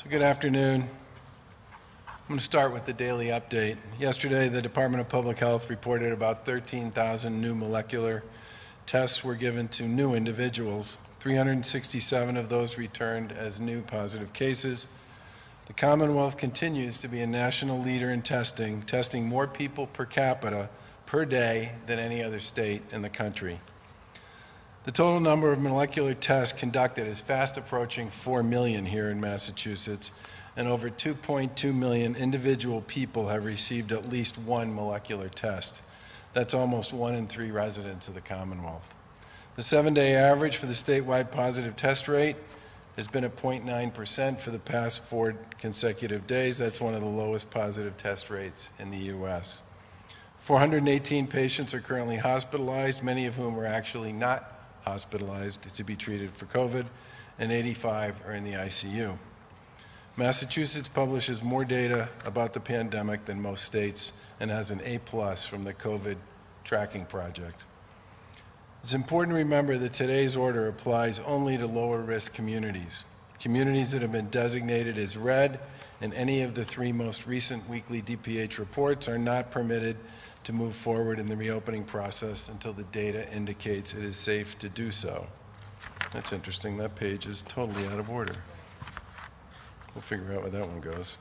So good afternoon. I'm going to start with the daily update. Yesterday, the Department of Public Health reported about 13,000 new molecular tests were given to new individuals. 367 of those returned as new positive cases. The Commonwealth continues to be a national leader in testing more people per capita per day than any other state in the country. The total number of molecular tests conducted is fast approaching 4 million here in Massachusetts, and over 2.2 million individual people have received at least one molecular test. That's almost 1 in 3 residents of the Commonwealth. The 7-day average for the statewide positive test rate has been at 0.9% for the past 4 consecutive days. That's one of the lowest positive test rates in the U.S. 418 patients are currently hospitalized, many of whom are actually not hospitalized to be treated for COVID, and 85 are in the ICU. Massachusetts publishes more data about the pandemic than most states and has an A+ from the COVID Tracking Project. It's important to remember that today's order applies only to lower risk communities. Communities that have been designated as red in any of the 3 most recent weekly DPH reports are not permitted to move forward in the reopening process until the data indicates it is safe to do so. That's interesting. That page is totally out of order. We'll figure out where that one goes.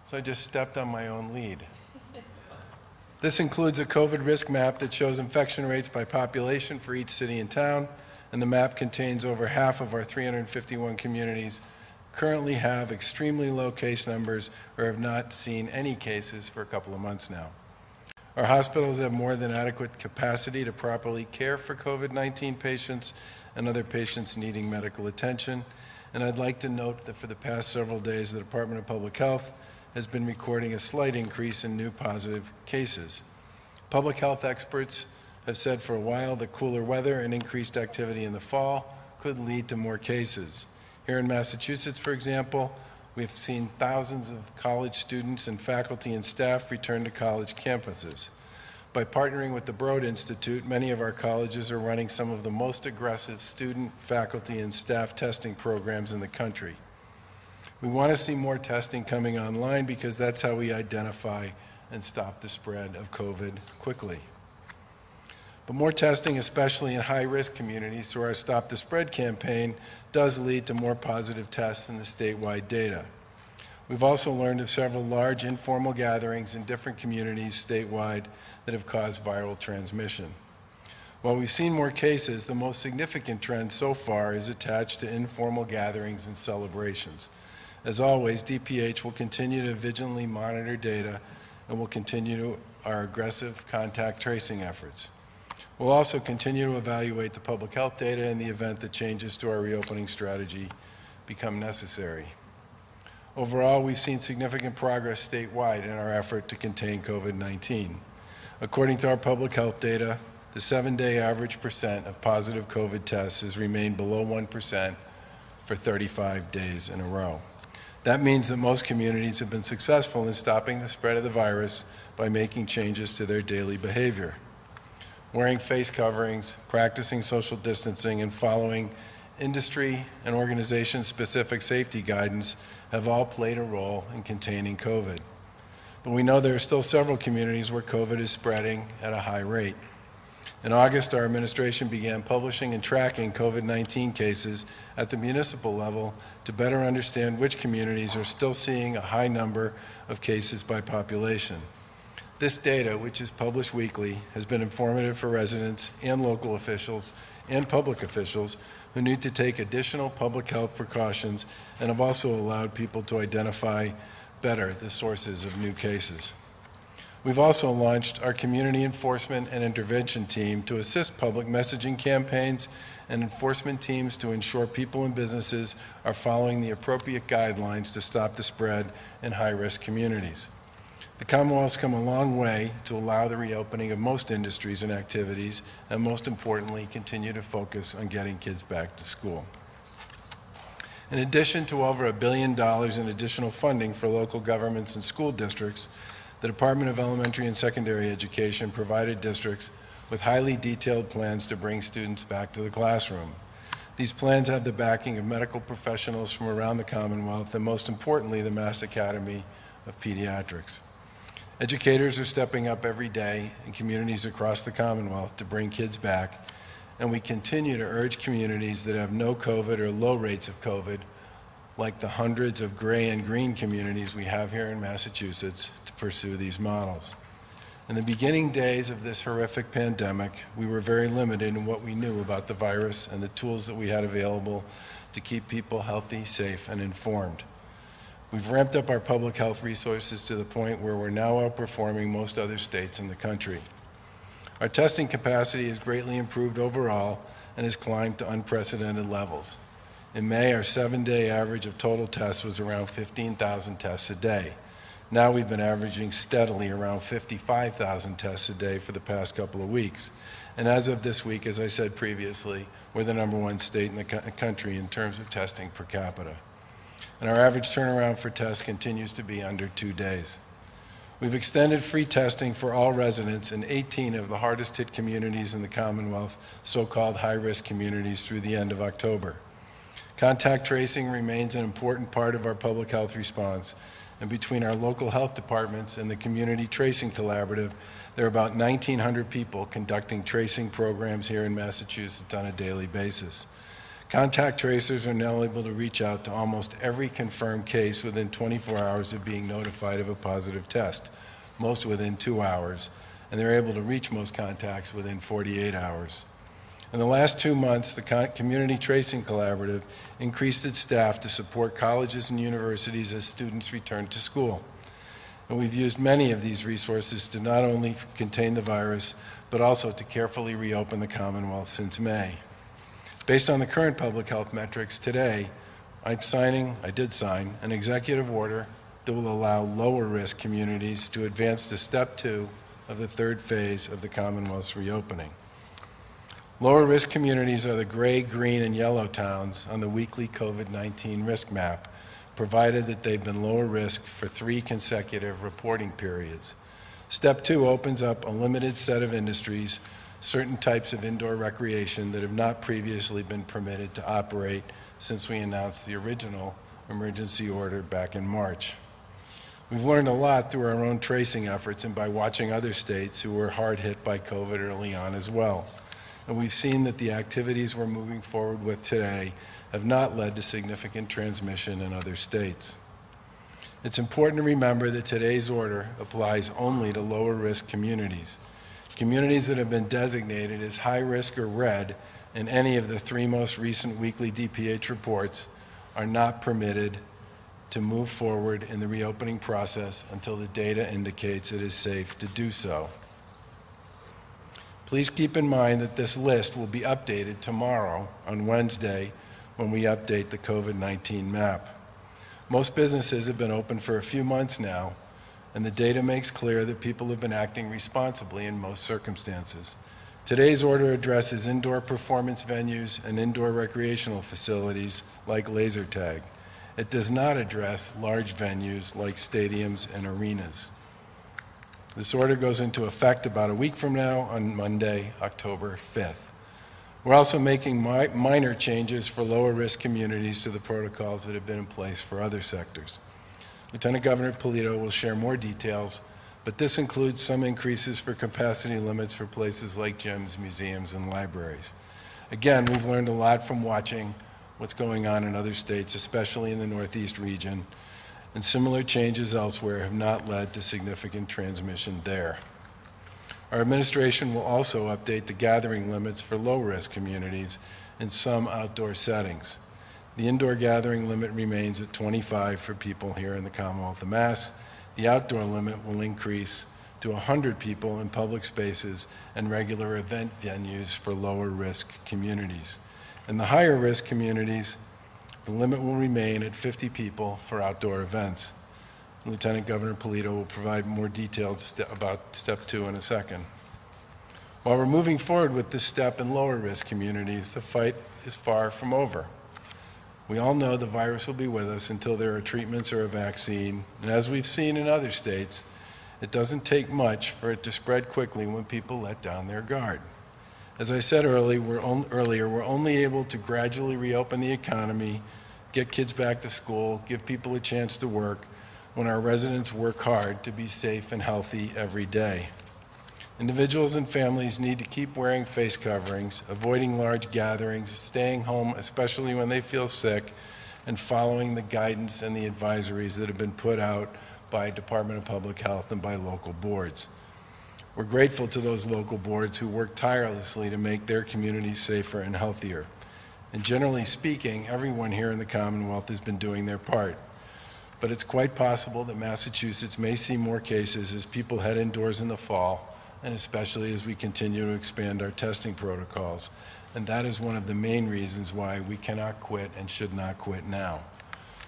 So I just stepped on my own lead. This includes a COVID risk map that shows infection rates by population for each city and town, and the map contains over half of our 351 communities currently have extremely low case numbers or have not seen any cases for a couple of months now. Our hospitals have more than adequate capacity to properly care for COVID-19 patients and other patients needing medical attention. And I'd like to note that for the past several days, the Department of Public Health has been recording a slight increase in new positive cases. Public health experts have said for a while that cooler weather and increased activity in the fall could lead to more cases. Here in Massachusetts, for example, we've seen thousands of college students and faculty and staff return to college campuses. By partnering with the Broad Institute, many of our colleges are running some of the most aggressive student, faculty, and staff testing programs in the country. We want to see more testing coming online because that's how we identify and stop the spread of COVID quickly. But more testing, especially in high-risk communities through our Stop the Spread campaign, does lead to more positive tests in the statewide data. We've also learned of several large informal gatherings in different communities statewide that have caused viral transmission. While we've seen more cases, the most significant trend so far is attached to informal gatherings and celebrations. As always, DPH will continue to vigilantly monitor data and will continue our aggressive contact tracing efforts. We'll also continue to evaluate the public health data in the event that changes to our reopening strategy become necessary. Overall, we've seen significant progress statewide in our effort to contain COVID-19. According to our public health data, the 7-day average percent of positive COVID tests has remained below 1% for 35 days in a row. That means that most communities have been successful in stopping the spread of the virus by making changes to their daily behavior. Wearing face coverings, practicing social distancing, and following industry and organization-specific safety guidance have all played a role in containing COVID. But we know there are still several communities where COVID is spreading at a high rate. In August, our administration began publishing and tracking COVID-19 cases at the municipal level to better understand which communities are still seeing a high number of cases by population. This data, which is published weekly, has been informative for residents and local officials and public officials who need to take additional public health precautions and have also allowed people to identify better the sources of new cases. We've also launched our Community Enforcement and Intervention Team to assist public messaging campaigns and enforcement teams to ensure people and businesses are following the appropriate guidelines to stop the spread in high-risk communities. The Commonwealth's come a long way to allow the reopening of most industries and activities, and most importantly, continue to focus on getting kids back to school. In addition to over $1 billion in additional funding for local governments and school districts, the Department of Elementary and Secondary Education provided districts with highly detailed plans to bring students back to the classroom. These plans have the backing of medical professionals from around the Commonwealth and, most importantly, the Mass Academy of Pediatrics. Educators are stepping up every day in communities across the Commonwealth to bring kids back, and we continue to urge communities that have no COVID or low rates of COVID, like the hundreds of gray and green communities we have here in Massachusetts, to pursue these models. In the beginning days of this horrific pandemic, we were very limited in what we knew about the virus and the tools that we had available to keep people healthy, safe, and informed. We've ramped up our public health resources to the point where we're now outperforming most other states in the country. Our testing capacity has greatly improved overall and has climbed to unprecedented levels. In May, our 7-day average of total tests was around 15,000 tests a day. Now we've been averaging steadily around 55,000 tests a day for the past couple of weeks. And as of this week, as I said previously, we're the #1 state in the country in terms of testing per capita. And our average turnaround for tests continues to be under 2 days. We've extended free testing for all residents in 18 of the hardest hit communities in the Commonwealth, so-called high-risk communities, through the end of October. Contact tracing remains an important part of our public health response, and between our local health departments and the Community Tracing Collaborative, there are about 1,900 people conducting tracing programs here in Massachusetts on a daily basis. Contact tracers are now able to reach out to almost every confirmed case within 24 hours of being notified of a positive test, most within 2 hours, and they're able to reach most contacts within 48 hours. In the last 2 months, the Community Tracing Collaborative increased its staff to support colleges and universities as students return to school. And we've used many of these resources to not only contain the virus, but also to carefully reopen the Commonwealth since May. Based on the current public health metrics, today, I did sign an executive order that will allow lower risk communities to advance to step 2 of the 3rd phase of the Commonwealth's reopening. Lower risk communities are the gray, green, and yellow towns on the weekly COVID-19 risk map, provided that they've been lower risk for 3 consecutive reporting periods. Step 2 opens up a limited set of industries, certain types of indoor recreation that have not previously been permitted to operate since we announced the original emergency order back in March. We've learned a lot through our own tracing efforts and by watching other states who were hard hit by COVID early on as well. And we've seen that the activities we're moving forward with today have not led to significant transmission in other states. It's important to remember that today's order applies only to lower risk communities. Communities that have been designated as high risk or red in any of the 3 most recent weekly DPH reports are not permitted to move forward in the reopening process until the data indicates it is safe to do so. Please keep in mind that this list will be updated tomorrow on Wednesday when we update the COVID-19 map. Most businesses have been open for a few months now, and the data makes clear that people have been acting responsibly in most circumstances. Today's order addresses indoor performance venues and indoor recreational facilities like laser tag. It does not address large venues like stadiums and arenas. This order goes into effect about a week from now on Monday, October 5th. We're also making minor changes for lower risk communities to the protocols that have been in place for other sectors. Lieutenant Governor Polito will share more details, but this includes some increases for capacity limits for places like gyms, museums, and libraries. Again, we've learned a lot from watching what's going on in other states, especially in the Northeast region, and similar changes elsewhere have not led to significant transmission there. Our administration will also update the gathering limits for low-risk communities in some outdoor settings. The indoor gathering limit remains at 25 for people here in the Commonwealth of Mass. The outdoor limit will increase to 100 people in public spaces and regular event venues for lower-risk communities. In the higher-risk communities, the limit will remain at 50 people for outdoor events. Lieutenant Governor Polito will provide more details about Step 2 in a second. While we're moving forward with this step in lower risk communities, the fight is far from over. We all know the virus will be with us until there are treatments or a vaccine, and as we've seen in other states, it doesn't take much for it to spread quickly when people let down their guard. As I said earlier, we're only able to gradually reopen the economy, get kids back to school, give people a chance to work when our residents work hard to be safe and healthy every day. Individuals and families need to keep wearing face coverings, avoiding large gatherings, staying home, especially when they feel sick, and following the guidance and the advisories that have been put out by Department of Public Health and by local boards. We're grateful to those local boards who work tirelessly to make their communities safer and healthier. And generally speaking, everyone here in the Commonwealth has been doing their part. But it's quite possible that Massachusetts may see more cases as people head indoors in the fall, and especially as we continue to expand our testing protocols. And that is one of the main reasons why we cannot quit and should not quit now.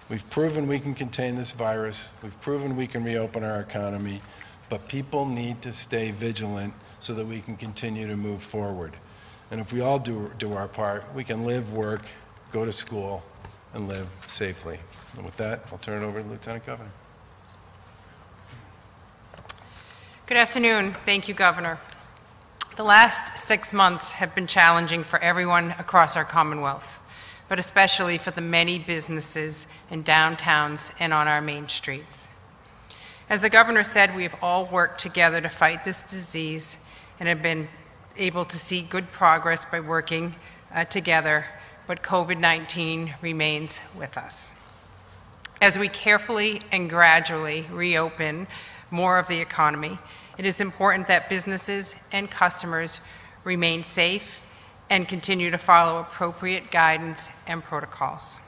We've proven we can contain this virus. We've proven we can reopen our economy. But people need to stay vigilant so that we can continue to move forward. And if we all do our part, we can live, work, go to school, and live safely. And with that, I'll turn it over to the Lieutenant Governor. Good afternoon. Thank you, Governor. The last 6 months have been challenging for everyone across our Commonwealth, but especially for the many businesses in downtowns and on our main streets. As the Governor said, we have all worked together to fight this disease and have been able to see good progress by working together, but COVID-19 remains with us. As we carefully and gradually reopen more of the economy, it is important that businesses and customers remain safe and continue to follow appropriate guidance and protocols.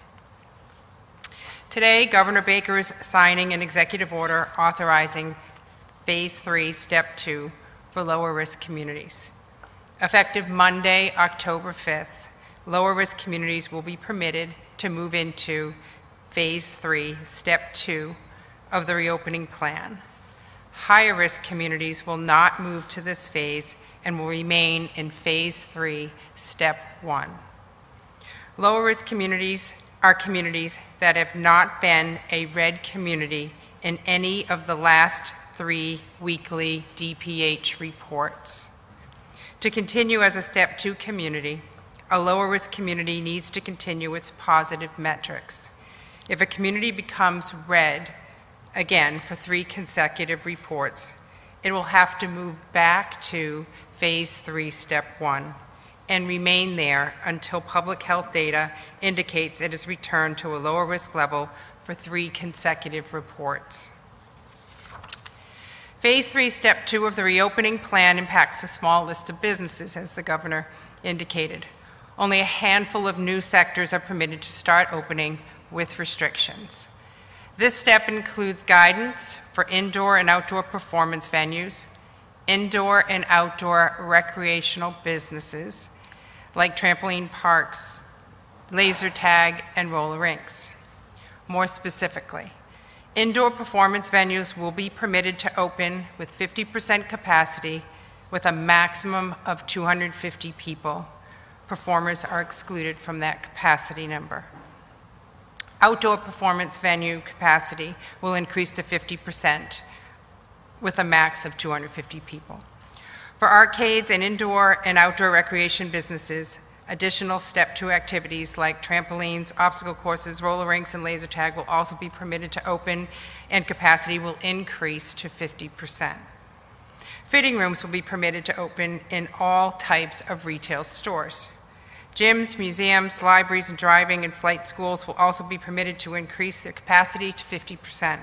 Today, Governor Baker is signing an executive order authorizing Phase 3, Step 2 for lower-risk communities. Effective Monday, October 5th, lower-risk communities will be permitted to move into Phase 3, Step 2 of the reopening plan. Higher-risk communities will not move to this phase and will remain in Phase 3, Step 1. Lower-risk communities are communities that have not been a red community in any of the last 3 weekly DPH reports. To continue as a Step 2 community, a lower-risk community needs to continue its positive metrics. If a community becomes red, again for 3 consecutive reports, it will have to move back to Phase 3, Step 1, and remain there until public health data indicates it has returned to a lower risk level for 3 consecutive reports. Phase 3, Step 2 of the reopening plan impacts a small list of businesses, as the Governor indicated. Only a handful of new sectors are permitted to start opening with restrictions. This step includes guidance for indoor and outdoor performance venues, indoor and outdoor recreational businesses, like trampoline parks, laser tag, and roller rinks. More specifically, indoor performance venues will be permitted to open with 50% capacity with a maximum of 250 people. Performers are excluded from that capacity number. Outdoor performance venue capacity will increase to 50% with a max of 250 people. For arcades and indoor and outdoor recreation businesses, additional Step 2 activities like trampolines, obstacle courses, roller rinks, and laser tag will also be permitted to open, and capacity will increase to 50%. Fitting rooms will be permitted to open in all types of retail stores. Gyms, museums, libraries, and driving and flight schools will also be permitted to increase their capacity to 50%.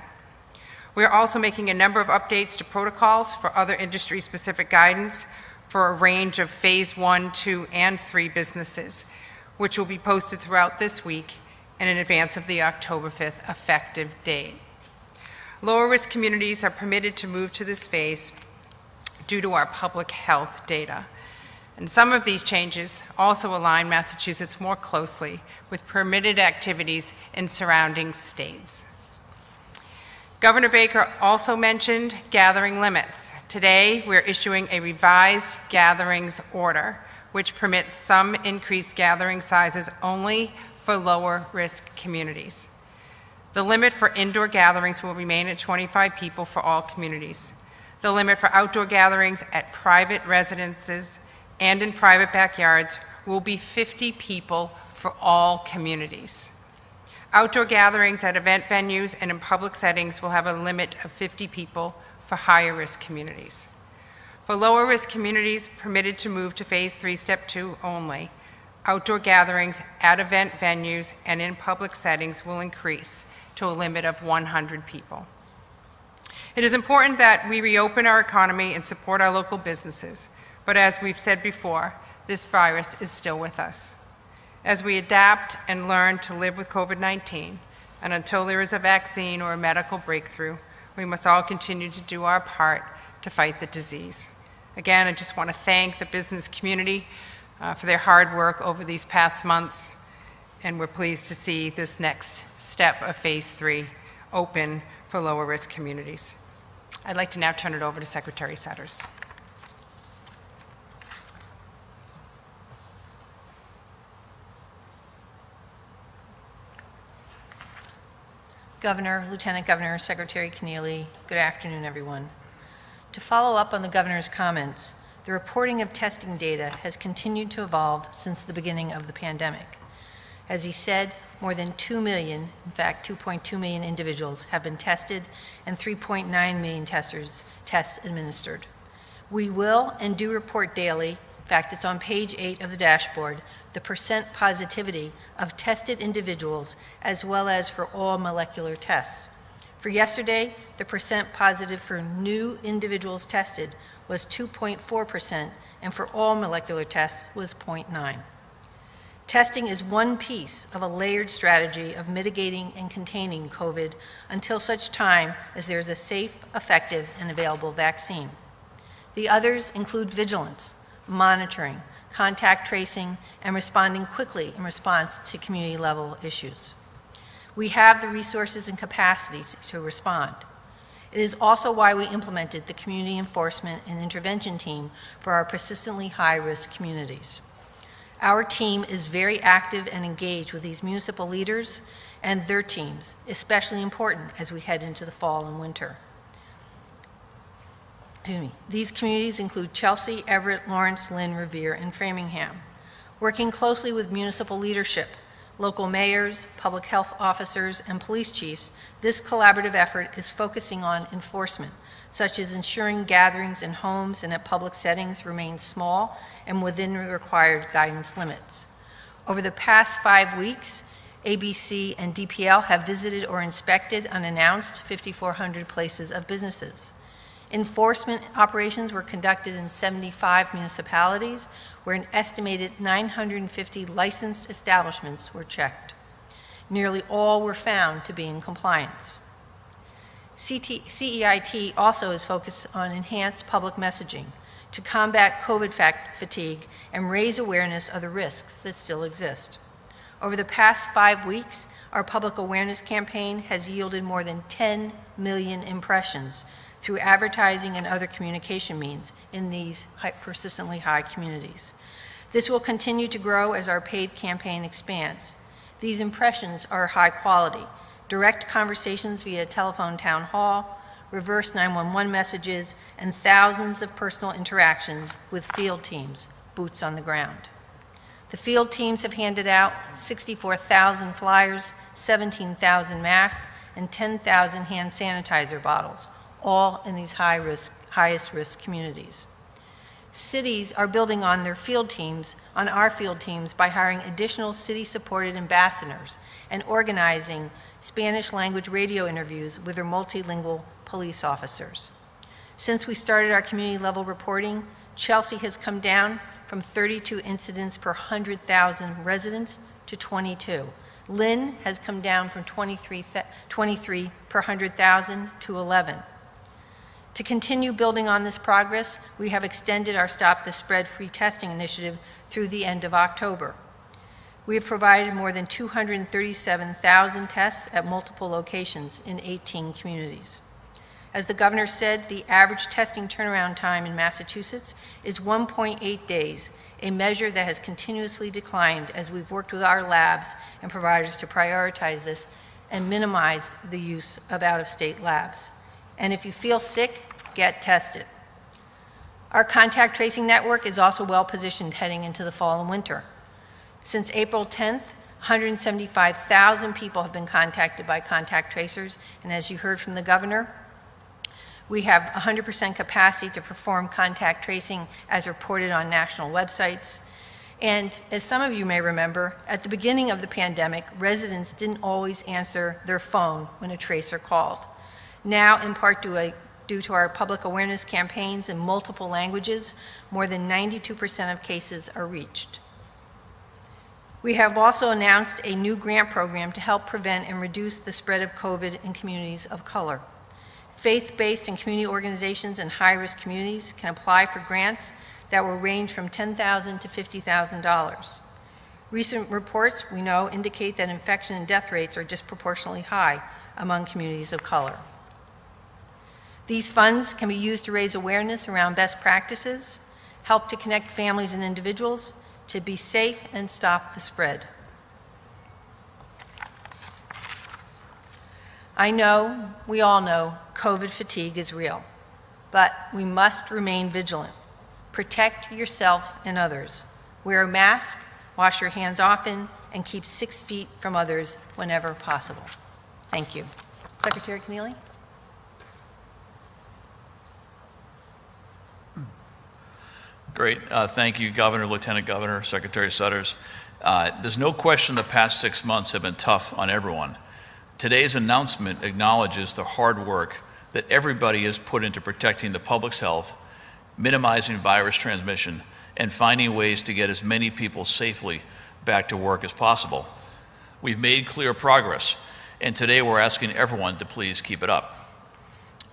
We are also making a number of updates to protocols for other industry-specific guidance for a range of Phase 1, 2, and 3 businesses, which will be posted throughout this week and in advance of the October 5th effective date. Lower-risk communities are permitted to move to this phase due to our public health data. And some of these changes also align Massachusetts more closely with permitted activities in surrounding states. Governor Baker also mentioned gathering limits. Today, we're issuing a revised gatherings order, which permits some increased gathering sizes only for lower risk communities. The limit for indoor gatherings will remain at 25 people for all communities. The limit for outdoor gatherings at private residences and in private backyards will be 50 people for all communities. Outdoor gatherings at event venues and in public settings will have a limit of 50 people for higher risk communities. For lower risk communities permitted to move to phase 3, step 2 only, outdoor gatherings at event venues and in public settings will increase to a limit of 100 people. It is important that we reopen our economy and support our local businesses, but as we've said before, this virus is still with us. As we adapt and learn to live with COVID-19, and until there is a vaccine or a medical breakthrough, we must all continue to do our part to fight the disease. Again, I just want to thank the business community for their hard work over these past months, and we're pleased to see this next step of phase 3 open for lower risk communities. I'd like to now turn it over to Secretary Setters. Governor, Lieutenant Governor, Secretary Keneally, good afternoon, everyone. To follow up on the Governor's comments, the reporting of testing data has continued to evolve since the beginning of the pandemic. As he said, more than 2 million, in fact 2.2 million individuals have been tested and 3.9 million tests administered. We will and do report daily, in fact it's on page 8 of the dashboard, the percent positivity of tested individuals as well as for all molecular tests. For yesterday, the percent positive for new individuals tested was 2.4%, and for all molecular tests was 0.9. Testing is one piece of a layered strategy of mitigating and containing COVID until such time as there is a safe, effective, and available vaccine. The others include vigilance, monitoring, contact tracing, and responding quickly in response to community-level issues. We have the resources and capacity to respond. It is also why we implemented the Community Enforcement and Intervention Team for our persistently high-risk communities. Our team is very active and engaged with these municipal leaders and their teams, especially important as we head into the fall and winter. These communities include Chelsea, Everett, Lawrence, Lynn, Revere, and Framingham. Working closely with municipal leadership, local mayors, public health officers, and police chiefs, this collaborative effort is focusing on enforcement, such as ensuring gatherings in homes and at public settings remain small and within the required guidance limits. Over the past 5 weeks, ABC and DPL have visited or inspected unannounced 5,400 places of businesses. Enforcement operations were conducted in 75 municipalities, where an estimated 950 licensed establishments were checked. Nearly all were found to be in compliance. CEIT also is focused on enhanced public messaging to combat COVID fatigue and raise awareness of the risks that still exist. Over the past 5 weeks, our public awareness campaign has yielded more than 10 million impressions through advertising and other communication means in these persistently high communities. This will continue to grow as our paid campaign expands. These impressions are high quality, direct conversations via telephone town hall, reverse 911 messages, and thousands of personal interactions with field teams, boots on the ground. The field teams have handed out 64,000 flyers, 17,000 masks, and 10,000 hand sanitizer bottles, all in these highest risk communities. Cities are building on our field teams by hiring additional city-supported ambassadors and organizing Spanish language radio interviews with their multilingual police officers. Since we started our community level reporting, Chelsea has come down from 32 incidents per 100,000 residents to 22. Lynn has come down from 23 per 100,000 to 11. To continue building on this progress, we have extended our Stop the Spread free testing initiative through the end of October. We have provided more than 237,000 tests at multiple locations in 18 communities. As the governor said, the average testing turnaround time in Massachusetts is 1.8 days, a measure that has continuously declined as we've worked with our labs and providers to prioritize this and minimize the use of out-of-state labs. And if you feel sick, get tested. Our contact tracing network is also well positioned heading into the fall and winter. Since April 10th, 175,000 people have been contacted by contact tracers, and as you heard from the governor, we have 100% capacity to perform contact tracing as reported on national websites. And as some of you may remember, at the beginning of the pandemic, residents didn't always answer their phone when a tracer called. Now, in part due to our public awareness campaigns in multiple languages, more than 92% of cases are reached. We have also announced a new grant program to help prevent and reduce the spread of COVID in communities of color. Faith-based and community organizations in high-risk communities can apply for grants that will range from $10,000 to $50,000. Recent reports, we know, indicate that infection and death rates are disproportionately high among communities of color. These funds can be used to raise awareness around best practices, help to connect families and individuals, to be safe and stop the spread. I know, we all know, COVID fatigue is real, but we must remain vigilant. Protect yourself and others. Wear a mask, wash your hands often, and keep 6 feet from others whenever possible. Thank you. Secretary Keneally? Great. Thank you, Governor, Lieutenant Governor, Secretary Sutters. There's no question the past 6 months have been tough on everyone. Today's announcement acknowledges the hard work that everybody has put into protecting the public's health, minimizing virus transmission, and finding ways to get as many people safely back to work as possible. We've made clear progress, and today we're asking everyone to please keep it up.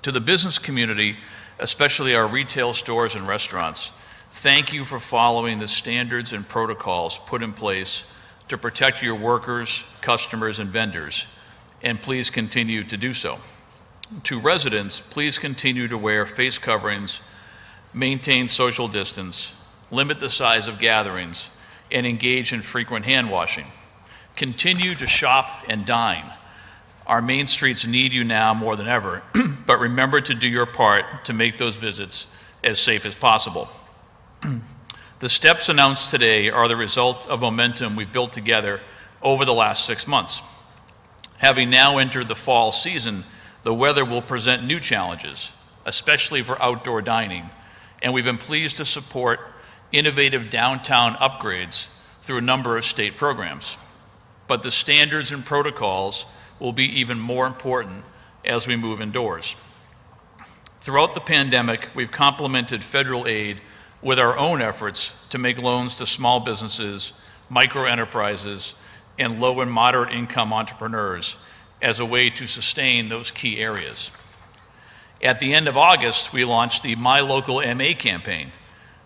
To the business community, especially our retail stores and restaurants, thank you for following the standards and protocols put in place to protect your workers, customers, and vendors, and please continue to do so. To residents, please continue to wear face coverings, maintain social distance, limit the size of gatherings, and engage in frequent hand washing. Continue to shop and dine. Our main streets need you now more than ever, but remember to do your part to make those visits as safe as possible. The steps announced today are the result of momentum we've built together over the last 6 months. Having now entered the fall season, the weather will present new challenges, especially for outdoor dining, and we've been pleased to support innovative downtown upgrades through a number of state programs. But the standards and protocols will be even more important as we move indoors. Throughout the pandemic, we've complemented federal aid with our own efforts to make loans to small businesses, micro enterprises, and low and moderate income entrepreneurs as a way to sustain those key areas. At the end of August, we launched the My Local MA campaign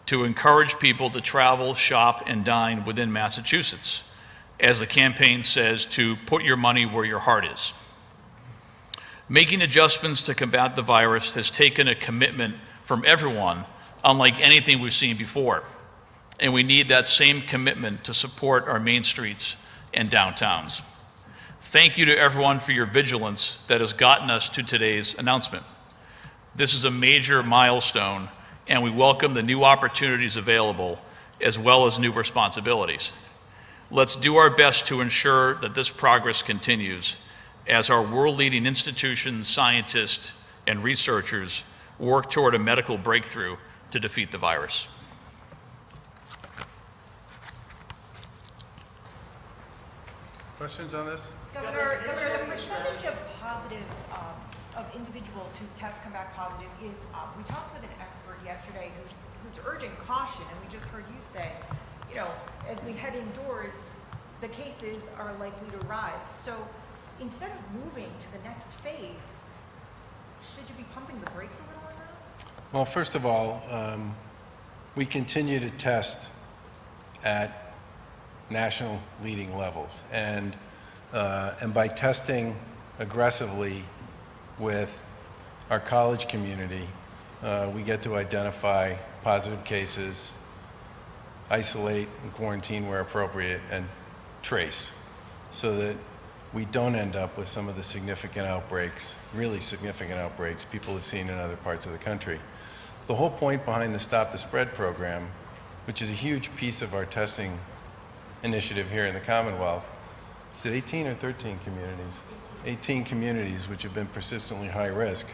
to encourage people to travel, shop, and dine within Massachusetts, as the campaign says, to put your money where your heart is. Making adjustments to combat the virus has taken a commitment from everyone unlike anything we've seen before, and we need that same commitment to support our main streets and downtowns. Thank you to everyone for your vigilance that has gotten us to today's announcement. This is a major milestone, and we welcome the new opportunities available as well as new responsibilities. Let's do our best to ensure that this progress continues as our world-leading institutions, scientists, and researchers work toward a medical breakthrough to defeat the virus. Questions on this? Governor, the percentage of positive, of individuals whose tests come back positive is up. We talked with an expert yesterday who's urging caution, and we just heard you say, you know, as we head indoors, the cases are likely to rise. So instead of moving to the next phase, should you be pumping the brakes a little on that? Well, first of all, we continue to test at national leading levels, and by testing aggressively with our college community, we get to identify positive cases, isolate and quarantine where appropriate, and trace, so that we don't end up with some of the significant outbreaks, really significant outbreaks people have seen in other parts of the country. the whole point behind the Stop the Spread program, which is a huge piece of our testing initiative here in the Commonwealth, is it 18 or 13 communities? 18 communities which have been persistently high risk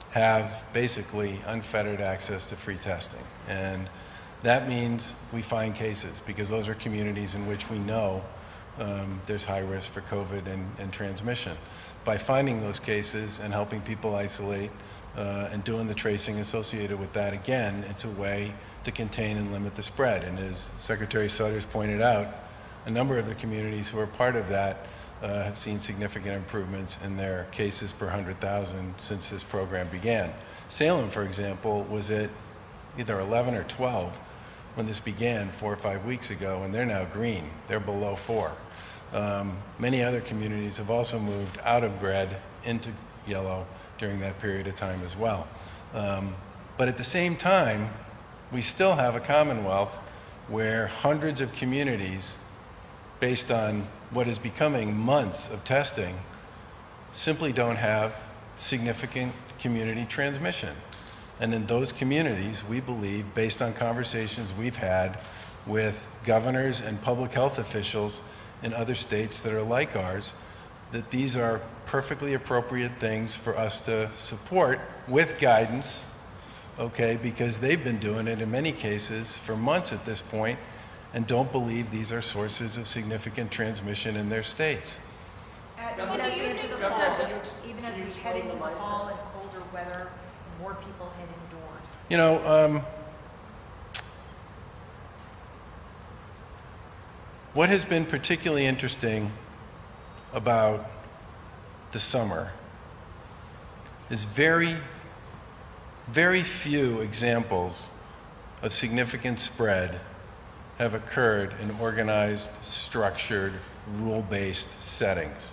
have basically unfettered access to free testing. And that means we find cases, because those are communities in which we know there's high risk for COVID and transmission. By finding those cases and helping people isolate and doing the tracing associated with that, again, it's a way to contain and limit the spread. And as Secretary Sutters pointed out, a number of the communities who are part of that have seen significant improvements in their cases per 100,000 since this program began. Salem, for example, was at either 11 or 12 when this began 4 or 5 weeks ago, and they're now green. They're below 4. Many other communities have also moved out of red into yellow during that period of time as well. But at the same time, we still have a Commonwealth where hundreds of communities, based on what is becoming months of testing, simply don't have significant community transmission. And in those communities, we believe, based on conversations we've had with governors and public health officials in other states that are like ours, that these are perfectly appropriate things for us to support with guidance, okay, because they've been doing it in many cases for months at this point, and don't believe these are sources of significant transmission in their states. Even as we head into the fall and colder weather, more people head indoors. You know, what has been particularly interesting about the summer is very, very few examples of significant spread have occurred in organized, structured, rule-based settings.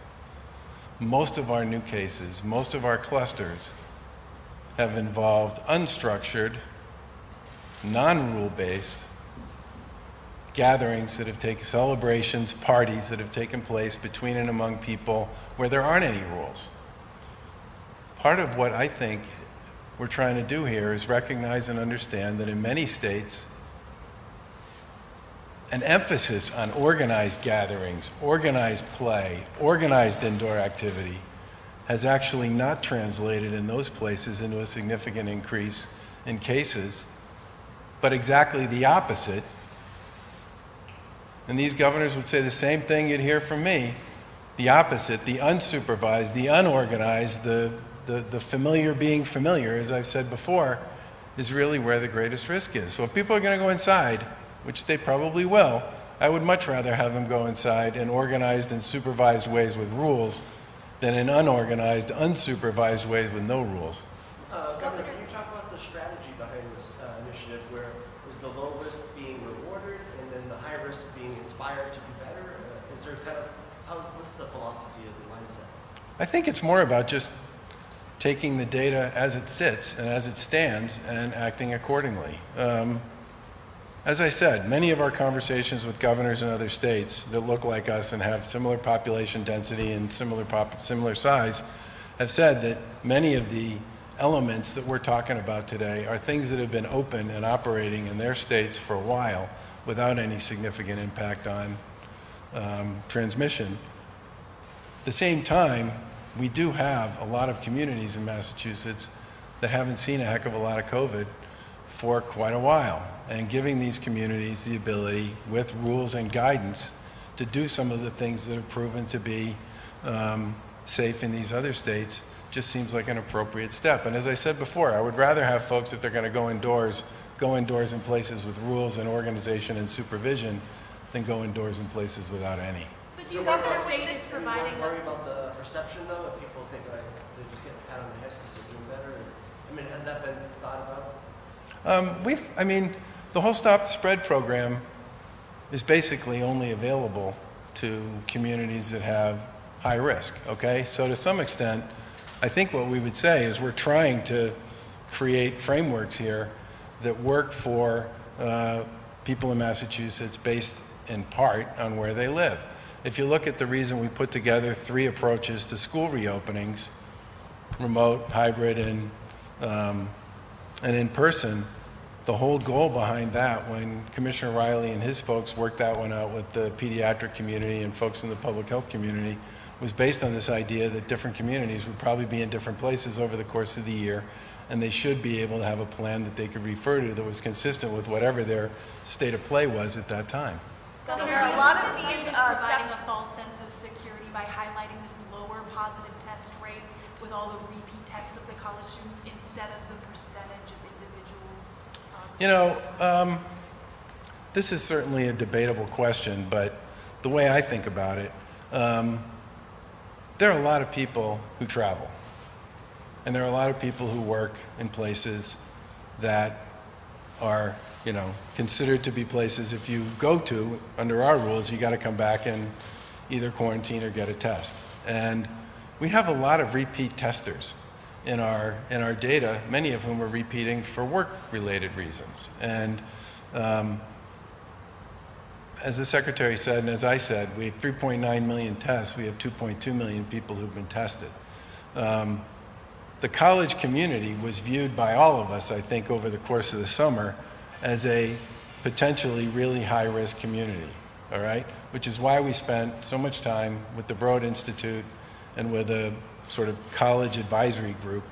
Most of our new cases, most of our clusters have involved unstructured, non-rule-based gatherings that have taken, celebrations, parties that have taken place between and among people where there aren't any rules. Part of what I think we're trying to do here is recognize and understand that in many states, an emphasis on organized gatherings, organized play, organized indoor activity has actually not translated in those places into a significant increase in cases, but exactly the opposite. And these governors would say the same thing you'd hear from me, the opposite, the unsupervised, the unorganized, the familiar being familiar, as I've said before, is really where the greatest risk is. So if people are going to go inside, which they probably will, I would much rather have them go inside in organized and supervised ways with rules than in unorganized, unsupervised ways with no rules. Governor, can you talk about the strategy behind this initiative, where is the low risk being rewarded and then the high risk being inspired to do better? Is there kind of, what's the philosophy of the mindset? I think it's more about just taking the data as it sits and as it stands and acting accordingly. As I said, many of our conversations with governors in other states that look like us and have similar population density and similar size have said that many of the elements that we're talking about today are things that have been open and operating in their states for a while without any significant impact on transmission. At the same time, we do have a lot of communities in Massachusetts that haven't seen a heck of a lot of COVID for quite a while, and giving these communities the ability, with rules and guidance, to do some of the things that have proven to be safe in these other states just seems like an appropriate step. And as I said before, I would rather have folks, if they're going to go indoors in places with rules and organization and supervision than go indoors in places without any. But do you think the state is Are providing you worried about the perception, though, if people think like they're just getting a pat on the head because they're doing better? I mean, has that been thought about? The whole Stop the Spread program is basically only available to communities that have high risk, okay? So to some extent, I think what we would say is we're trying to create frameworks here that work for people in Massachusetts based in part on where they live. If you look at the reason we put together 3 approaches to school reopenings, remote, hybrid, and and in person. The whole goal behind that, when Commissioner Riley and his folks worked that one out with the pediatric community and folks in the public health community, was based on this idea that different communities would probably be in different places over the course of the year, and they should be able to have a plan that they could refer to that was consistent with whatever their state of play was at that time. Governor, a lot of these providing a false sense of security by highlighting this lower positive test rate with all the repeat tests of the college students instead of the percentage of individuals. You know, this is certainly a debatable question, but the way I think about it, there are a lot of people who travel, and there are a lot of people who work in places that are, you know, considered to be places if you go to, under our rules, you got to come back and either quarantine or get a test. And we have a lot of repeat testers in our data, many of whom are repeating for work-related reasons. And as the Secretary said, and as I said, we have 3.9 million tests. We have 2.2 million people who've been tested. The college community was viewed by all of us, I think, over the course of the summer as a potentially really high-risk community, all right? Which is why we spent so much time with the Broad Institute and with a sort of college advisory group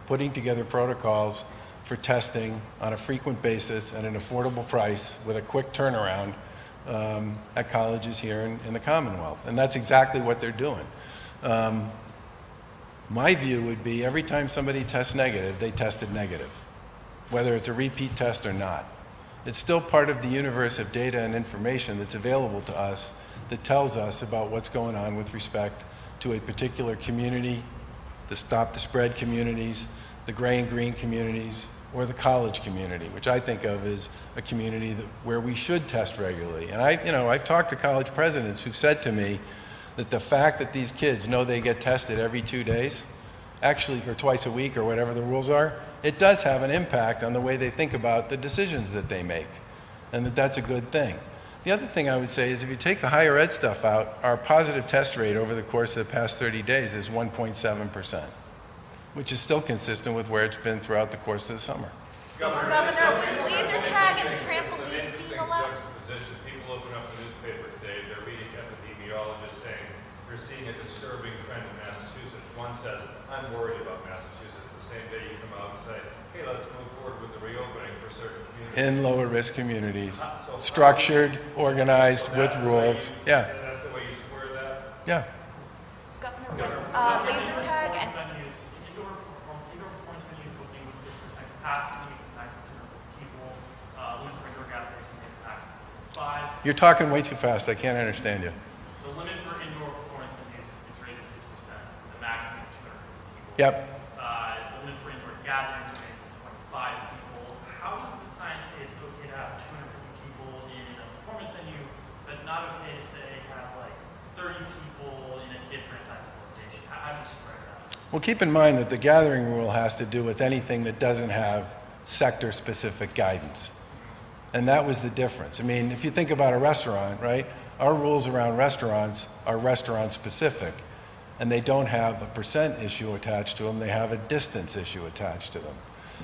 putting together protocols for testing on a frequent basis at an affordable price with a quick turnaround at colleges here in the Commonwealth. And that's exactly what they're doing. My view would be every time somebody tests negative, they tested negative, whether it's a repeat test or not. It's still part of the universe of data and information that's available to us that tells us about what's going on with respect to a particular community, the Stop the Spread communities, the gray and green communities, or the college community, which I think of as a community where we should test regularly. And I've talked to college presidents who've said to me that the fact that these kids know they get tested every 2 days, actually, or twice a week, or whatever the rules are, it does have an impact on the way they think about the decisions that they make, and that's a good thing. The other thing I would say is if you take the higher ed stuff out, our positive test rate over the course of the past 30 days is 1.7%, which is still consistent with where it's been throughout the course of the summer. Governor, with laser tag and trampolines being allowed. People open up the newspaper today, they're reading epidemiologists saying they're seeing a disturbing trend in Massachusetts. One says, I'm worried about Massachusetts. The same day you come out and say, hey, let's move forward with the reopening for certain communities. In lower risk communities, structured, organized, with rules. Yeah. That's the way you square that? Yeah. Governor, laser tag and indoor performance venues opening with 50% capacity, maximum people, limit for indoor gatherings and capacity. 5. You're talking way too fast. I can't understand you. The limit for indoor performance venues is raised at 50%, the maximum 250 people. Yep. The limit for indoor gatherings is raised at 25 people. How does the science say it's okay to have 250 people in a performance venue, but not okay to say have like 30 people in a different type of location? How do you square that? Well, keep in mind that the gathering rule has to do with anything that doesn't have sector-specific guidance. And that was the difference. I mean, if you think about a restaurant, right? Our rules around restaurants are restaurant-specific, and they don't have a percent issue attached to them. They have a distance issue attached to them.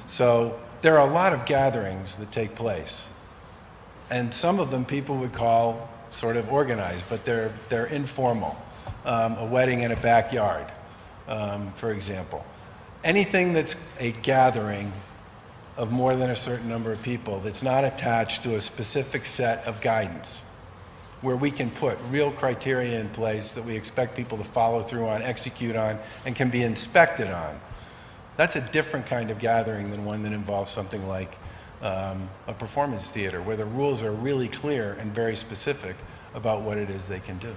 So there are a lot of gatherings that take place, and some of them people would call sort of organized, but they're informal. A wedding in a backyard, for example. Anything that's a gathering of more than a certain number of people that's not attached to a specific set of guidance, where we can put real criteria in place that we expect people to follow through on, execute on, and can be inspected on. That's a different kind of gathering than one that involves something like a performance theater, where the rules are really clear and very specific about what it is they can do.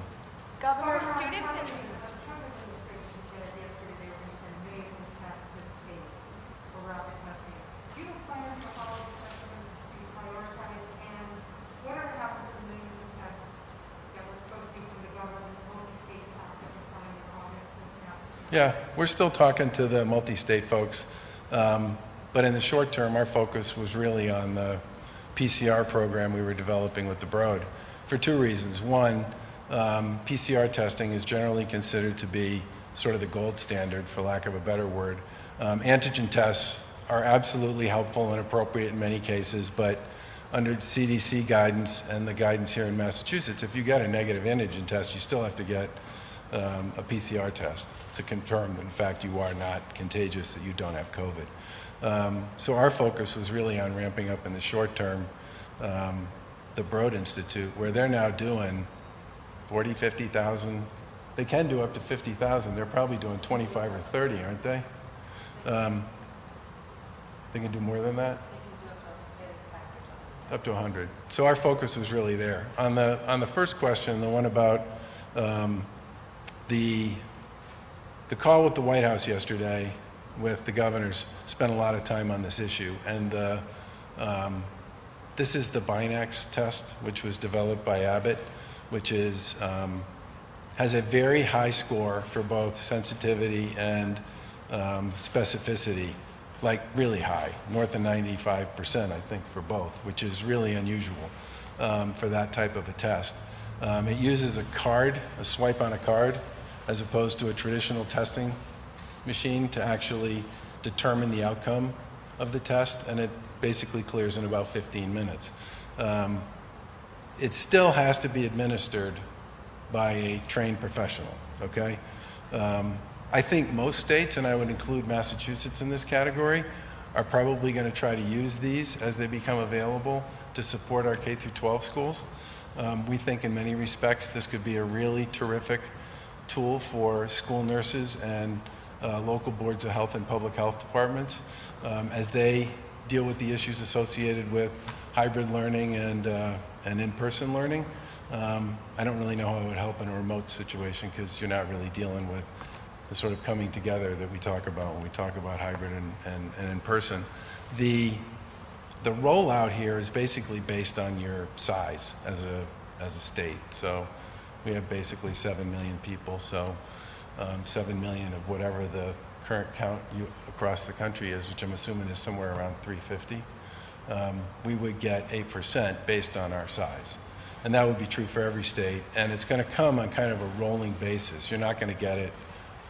Governor, students in Yeah, we're still talking to the multi-state folks, but in the short term, our focus was really on the PCR program we were developing with the Broad for 2 reasons. One, PCR testing is generally considered to be sort of the gold standard, for lack of a better word. Antigen tests are absolutely helpful and appropriate in many cases, but under CDC guidance and the guidance here in Massachusetts, if you get a negative antigen test, you still have to get a PCR test to confirm that in fact you are not contagious, that you don't have COVID. So our focus was really on ramping up in the short term the Broad Institute, where they're now doing 40, 50,000. They can do up to 50,000. They're probably doing 25 or 30, aren't they? They can do more than that? Up to 100. So our focus was really there. On the first question, the one about the call with the White House yesterday with the governors, spent a lot of time on this issue. And this is the Binax test, which was developed by Abbott, which is has a very high score for both sensitivity and specificity, like really high, north of 95%, I think, for both, which is really unusual for that type of a test. It uses a card, a swipe on a card, as opposed to a traditional testing machine to actually determine the outcome of the test, and it basically clears in about 15 minutes. It still has to be administered by a trained professional, okay? I think most states, and I would include Massachusetts in this category, are probably going to try to use these as they become available to support our K-12 schools. We think in many respects this could be a really terrific tool for school nurses and local boards of health and public health departments as they deal with the issues associated with hybrid learning and in-person learning. I don't really know how it would help in a remote situation because you're not really dealing with the sort of coming together that we talk about when we talk about hybrid and in person. The rollout here is basically based on your size as a state. So we have basically 7 million people, so 7 million of whatever the current count across the country is, which I'm assuming is somewhere around 350. We would get 8% based on our size. And that would be true for every state. And it's going to come on kind of a rolling basis. You're not going to get it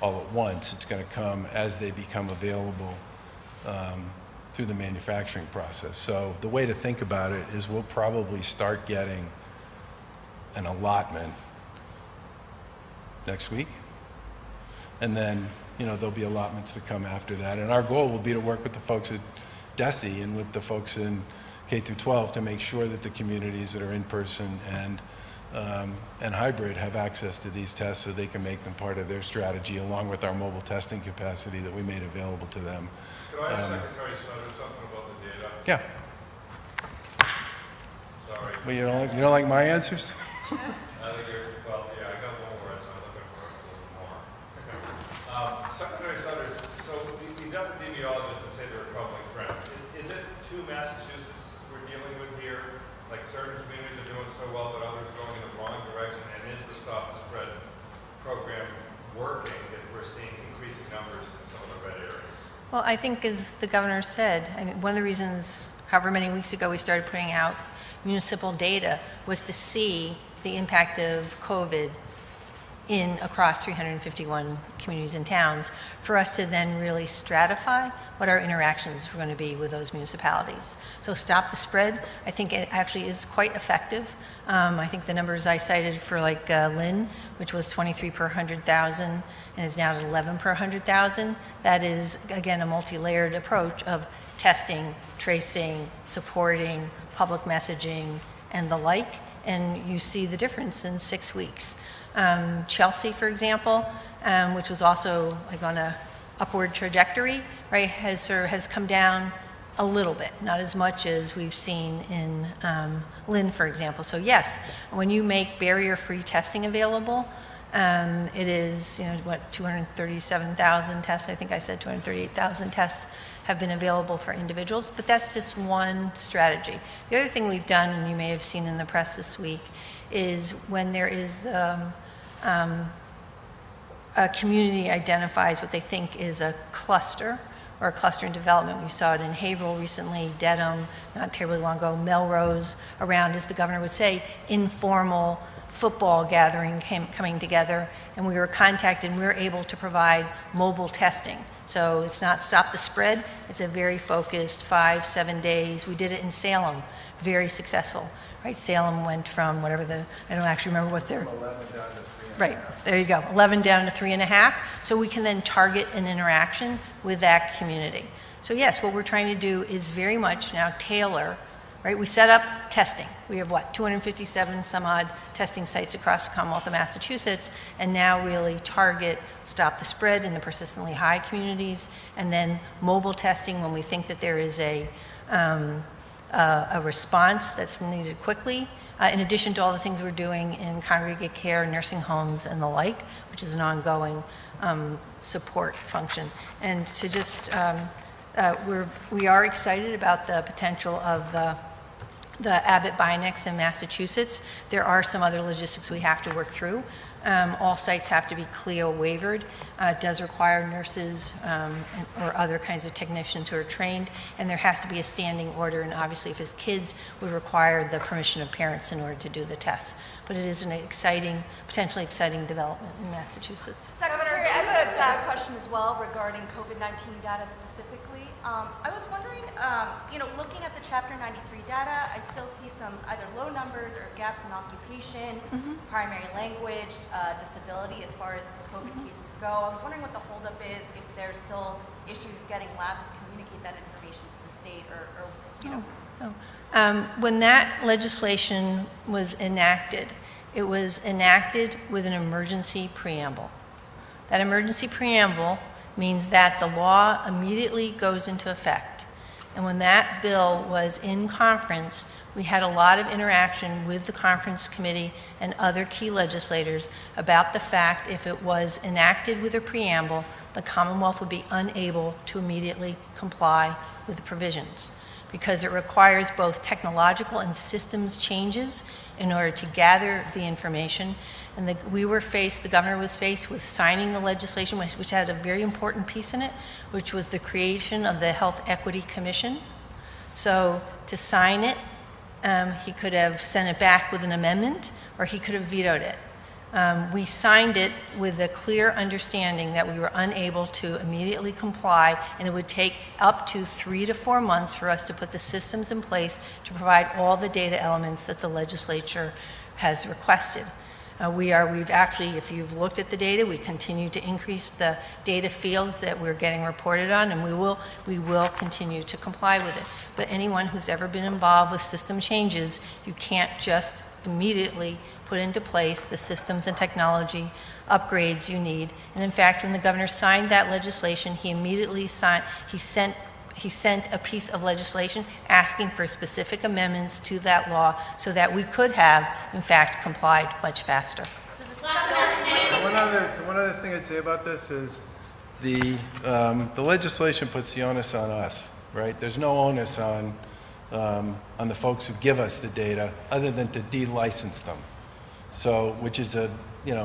all at once. It's going to come as they become available through the manufacturing process. So the way to think about it is we'll probably start getting an allotment next week. And then, there'll be allotments to come after that. And our goal will be to work with the folks at DESE and with the folks in K-12 to make sure that the communities that are in person and hybrid have access to these tests so they can make them part of their strategy along with our mobile testing capacity that we made available to them. Could I ask Secretary Sutter something about the data? Yeah. Sorry. Well, you don't like my answers? I think I got one more, so I'm looking for a little more. Secretary Sutter, so these epidemiologists that say they're a troubling trend, is it to Massachusetts we're dealing with here? Like certain communities are doing so well, but others are going in the wrong direction, and is the Stop and Spread program working if we're seeing increasing numbers in some of the red areas? Well, I think as the governor said, one of the reasons, however many weeks ago we started putting out municipal data was to see the impact of COVID across 351 communities and towns, for us to then really stratify what our interactions were going to be with those municipalities. So Stop the Spread, I think it actually is quite effective. I think the numbers I cited for like Lynn, which was 23 per 100,000 and is now at 11 per 100,000, that is, again, a multi-layered approach of testing, tracing, supporting, public messaging, and the like, and you see the difference in 6 weeks. Chelsea, for example, which was also like on a upward trajectory, right, has come down a little bit, not as much as we've seen in Lynn, for example. So yes, when you make barrier-free testing available, it is, 237,000 tests, I think I said 238,000 tests have been available for individuals, but that's just one strategy. The other thing we've done, and you may have seen in the press this week, is when there is a community identifies what they think is a cluster or a cluster in development. We saw it in Haverhill recently, Dedham, not terribly long ago, Melrose, around, as the governor would say, informal football gathering coming together, and we were contacted and we were able to provide mobile testing So it's not stop the spread, it's a very focused 5-7 days. We did it in Salem, very successful, right? Salem went from whatever I don't actually remember what their... From 11 down to 3.5. Right, there you go, 11 down to 3.5, so we can then target an interaction with that community. So yes, what we're trying to do is very much now tailor, right? We set up testing. We have 257 some odd testing sites across the Commonwealth of Massachusetts, and now really target stop the spread in the persistently high communities, and then mobile testing when we think that there is a response that's needed quickly, in addition to all the things we're doing in congregate care, nursing homes, and the like, which is an ongoing support function. And to just, we are excited about the potential of the Abbott Binex in Massachusetts. There are some other logistics we have to work through. All sites have to be CLIO waivered. It does require nurses or other kinds of technicians who are trained, and there has to be a standing order, and obviously if it's kids, would require the permission of parents in order to do the tests. But it is an exciting, potentially exciting development in Massachusetts. Secretary, I have a question as well regarding COVID-19 data specifically. I was wondering, looking at the Chapter 93 data, I still see some either low numbers or gaps in occupation, primary language, disability as far as COVID cases go. I was wondering what the holdup is, if there's still issues getting labs to communicate that information to the state When that legislation was enacted, it was enacted with an emergency preamble. That emergency preamble means that the law immediately goes into effect. And when that bill was in conference, we had a lot of interaction with the conference committee and other key legislators about the fact if it was enacted with a preamble, the Commonwealth would be unable to immediately comply with the provisions, because it requires both technological and systems changes in order to gather the information. And the governor was faced with signing the legislation, which had a very important piece in it, which was the creation of the Health Equity Commission. So to sign it, he could have sent it back with an amendment, or he could have vetoed it. We signed it with a clear understanding that we were unable to immediately comply, and it would take up to 3 to 4 months for us to put the systems in place to provide all the data elements that the legislature has requested. We've actually, if you've looked at the data, we continue to increase the data fields that we're getting reported on, and we will continue to comply with it. But anyone who's ever been involved with system changes, you can't just immediately put into place the systems and technology upgrades you need. And in fact, when the governor signed that legislation, he immediately sent a piece of legislation asking for specific amendments to that law so that we could have, in fact, complied much faster. One other thing I'd say about this is the legislation puts the onus on us, right? There's no onus on the folks who give us the data other than to de-license them. So, which is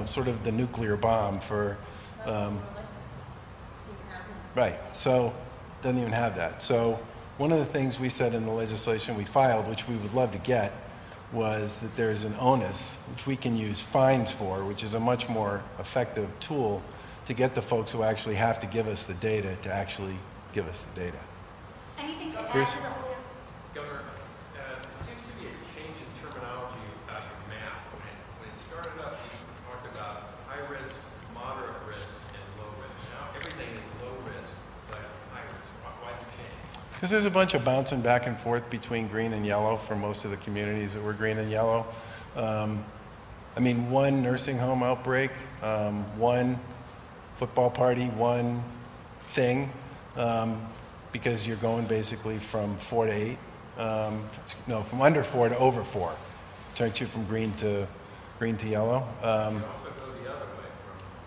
sort of the nuclear bomb for, right, so doesn't even have that. So one of the things we said in the legislation we filed, which we would love to get, was that there's an onus, which we can use fines for, which is a much more effective tool to get the folks who actually have to give us the data to actually give us the data. Anything to add Bruce? to the whole? Governor, it seems to be a change in terminology about your map. When it started up, you talked about high risk, moderate risk, and low risk. Now everything is low risk, so high risk. Why the change? Because there's a bunch of bouncing back and forth between green and yellow for most of the communities that were green and yellow. One nursing home outbreak, one football party, one thing, because you're going basically from 4 to 8. From under 4 to over 4. Turns you from green to yellow. You also go the other way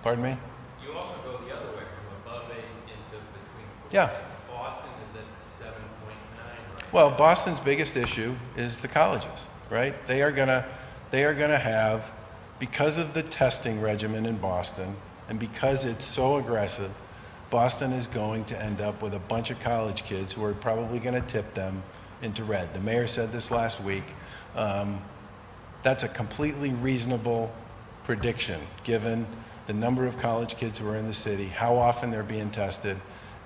Pardon me? You also go the other way from above 8 into between 4. Yeah. Boston is at 7.9 right Well, Boston's biggest issue is the colleges, right? They are gonna have, because of the testing regimen in Boston, and because it's so aggressive, Boston is going to end up with a bunch of college kids who are probably going to tip them into red. The mayor said this last week. That's a completely reasonable prediction, given the number of college kids who are in the city, how often they're being tested,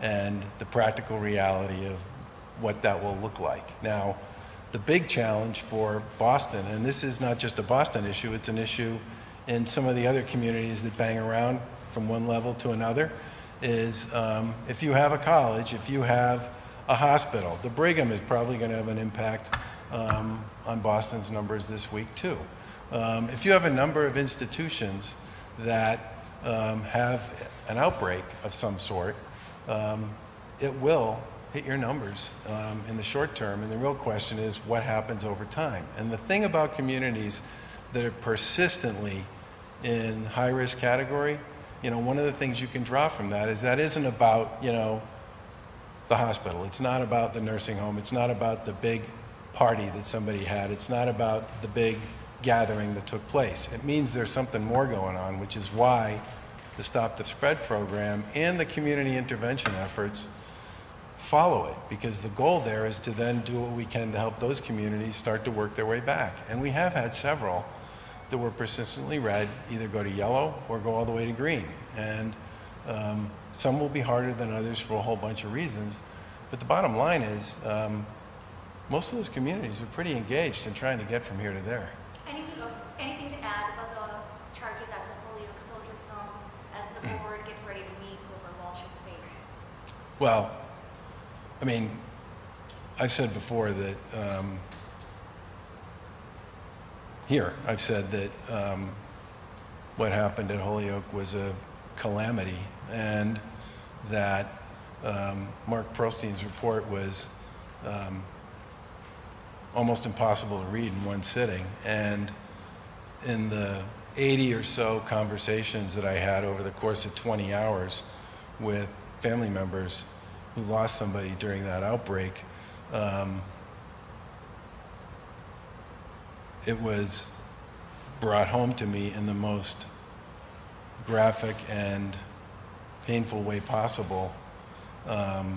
and the practical reality of what that will look like. Now, the big challenge for Boston, and this is not just a Boston issue, it's an issue in some of the other communities that bang around from one level to another, is if you have a college, if you have a hospital, the Brigham is probably going to have an impact on Boston's numbers this week too. If you have a number of institutions that have an outbreak of some sort, it will hit your numbers in the short term, and the real question is what happens over time. And the thing about communities that are persistently in high-risk category, one of the things you can draw from that is that isn't about, the hospital. It's not about the nursing home. It's not about the big party that somebody had. It's not about the big gathering that took place. It means there's something more going on, which is why the Stop the Spread program and the community intervention efforts follow it, because the goal there is to then do what we can to help those communities start to work their way back. And we have had several that were persistently red either go to yellow or go all the way to green. And some will be harder than others for a whole bunch of reasons. But the bottom line is most of those communities are pretty engaged in trying to get from here to there. Anything to add about the charges at the Holyoke Soldiers Home as the board gets ready to meet over Walsh's fate? Well, I mean, I've said before that I've said that what happened at Holyoke was a calamity, and that Mark Perlstein's report was almost impossible to read in one sitting. And in the 80 or so conversations that I had over the course of 20 hours with family members who lost somebody during that outbreak, it was brought home to me in the most graphic and painful way possible, how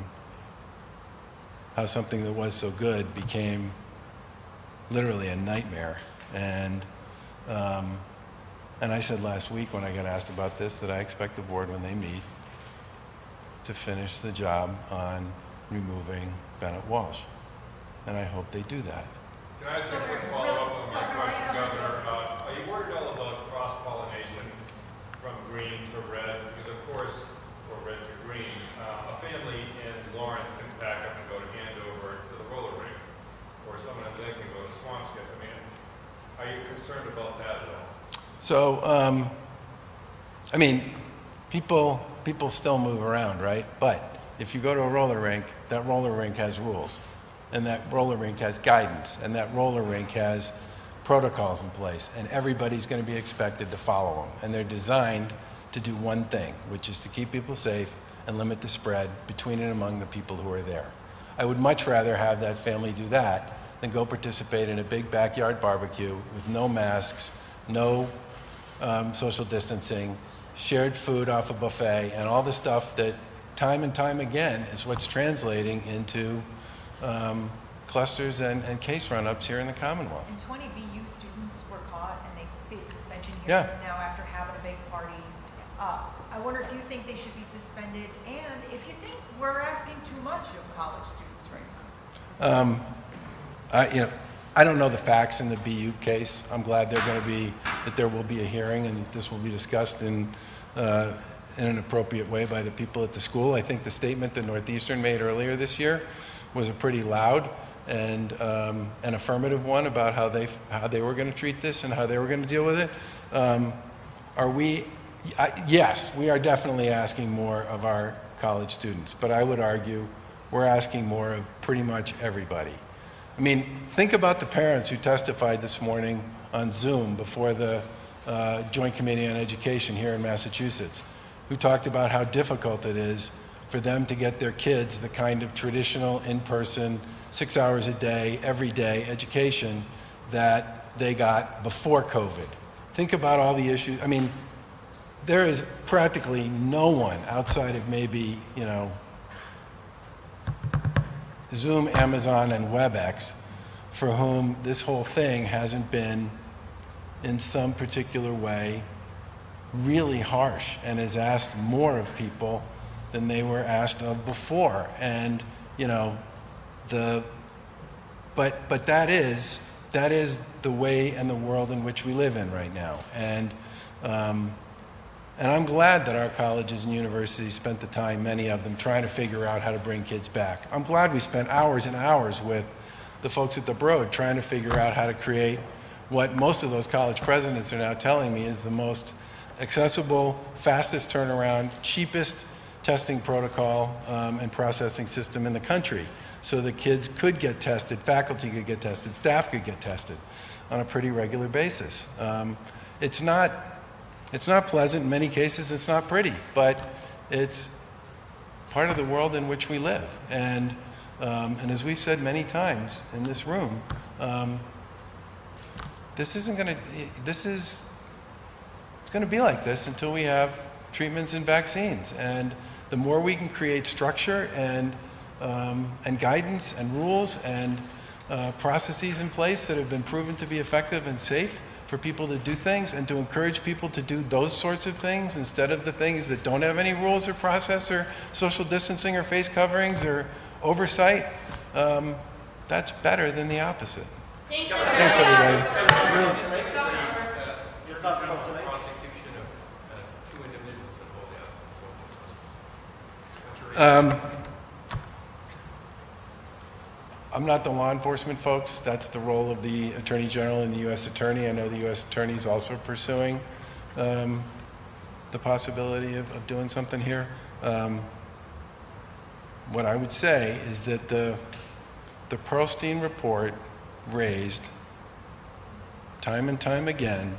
something that was so good became literally a nightmare. And I said last week when I got asked about this that I expect the board, when they meet, to finish the job on removing Bennett Walsh. And I hope they do that. Can I ask you a quick follow-up on my question, Governor? Are you worried at all about cross-pollination from green to red? Because of course, or red to green, a family in Lawrence can pack up and go to Andover to the roller rink, or someone in Lincoln can go to Swampscott. I mean, are you concerned about that at all? So, I mean, people still move around, right? But if you go to a roller rink, that roller rink has rules, and that roller rink has guidance, and that roller rink has protocols in place, and everybody's going to be expected to follow them. And they're designed to do one thing, which is to keep people safe and limit the spread between and among the people who are there. I would much rather have that family do that than go participate in a big backyard barbecue with no masks, no social distancing, shared food off a buffet, and all the stuff that time and time again is what's translating into clusters and case run-ups here in the Commonwealth. And 20 BU students were caught and they face suspension Yeah. hearings now after having a big party. I wonder if you think they should be suspended, and if you think we're asking too much of college students right now. I don't know the facts in the BU case. I'm glad that there will be a hearing and that this will be discussed in an appropriate way by the people at the school. I think the statement that Northeastern made earlier this year was a pretty loud and an affirmative one about how they were going to treat this and how they were going to deal with it. Yes, we are definitely asking more of our college students, but I would argue we're asking more of pretty much everybody. I mean, think about the parents who testified this morning on Zoom before the Joint Committee on Education here in Massachusetts, who talked about how difficult it is for them to get their kids the kind of traditional, in-person, 6 hours a day, every day education that they got before COVID. Think about all the issues. I mean, there is practically no one outside of maybe, Zoom, Amazon, and WebEx for whom this whole thing hasn't been, in some particular way, really harsh and has asked more of people than they were asked of before. And, you know, but that is the way and the world in which we live in right now. And I'm glad that our colleges and universities spent the time, many of them, trying to figure out how to bring kids back. I'm glad we spent hours and hours with the folks at the Broad trying to figure out how to create what most of those college presidents are now telling me is the most accessible, fastest turnaround, cheapest testing protocol and processing system in the country, so that kids could get tested, faculty could get tested, staff could get tested on a pretty regular basis. It's not pleasant in many cases, it's not pretty, but it's part of the world in which we live. And as we've said many times in this room, it's going to be like this until we have treatments and vaccines. And the more we can create structure and guidance and rules and processes in place that have been proven to be effective and safe for people to do things, and to encourage people to do those sorts of things instead of the things that don't have any rules or process or social distancing or face coverings or oversight, that's better than the opposite. Thanks, everybody. Your thoughts about tonight? Prosecution of 2 individuals that hold out. I'm not the law enforcement folks. That's the role of the Attorney General and the U.S. Attorney. I know the U.S. Attorney is also pursuing the possibility of doing something here. What I would say is that the Pearlstein report raised time and time again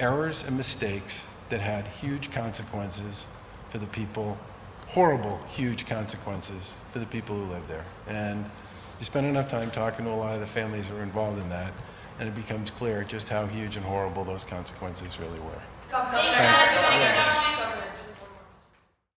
errors and mistakes that had huge consequences for the people, horrible, huge consequences for the people who live there. And you spend enough time talking to a lot of the families who are involved in that, and it becomes clear just how huge and horrible those consequences really were. Thanks.